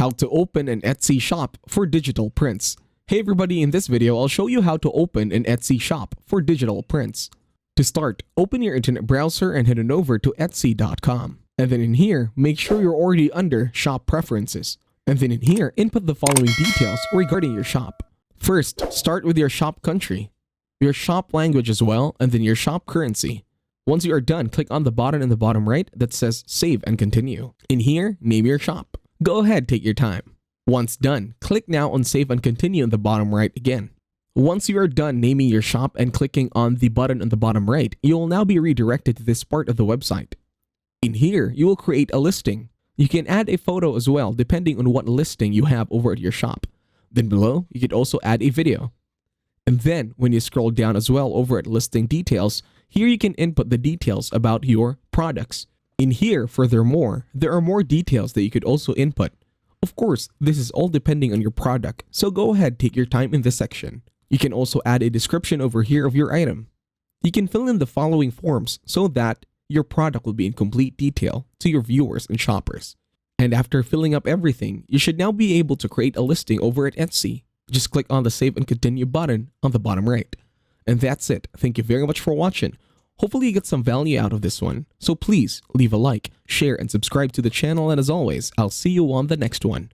How to open an Etsy shop for digital prints. Hey everybody, in this video, I'll show you how to open an Etsy shop for digital prints. To start, open your internet browser and head on over to Etsy.com. And then in here, make sure you're already under Shop Preferences. And then in here, input the following details regarding your shop. First, start with your shop country, your shop language as well, and then your shop currency. Once you are done, click on the button in the bottom right that says Save and Continue. In here, name your shop. Go ahead, take your time. Once done, click now on Save and Continue in the bottom right again. Once you are done naming your shop and clicking on the button on the bottom right, you will now be redirected to this part of the website. In here, you will create a listing. You can add a photo as well, depending on what listing you have over at your shop. Then below, you could also add a video. And then, when you scroll down as well over at listing details, here you can input the details about your products. In here, furthermore, there are more details that you could also input. Of course, this is all depending on your product, so go ahead, take your time in this section. You can also add a description over here of your item. You can fill in the following forms so that your product will be in complete detail to your viewers and shoppers. And after filling up everything, you should now be able to create a listing over at Etsy. Just click on the Save and Continue button on the bottom right. And that's it. Thank you very much for watching. Hopefully you get some value out of this one. So please leave a like, share, and subscribe to the channel. And as always, I'll see you on the next one.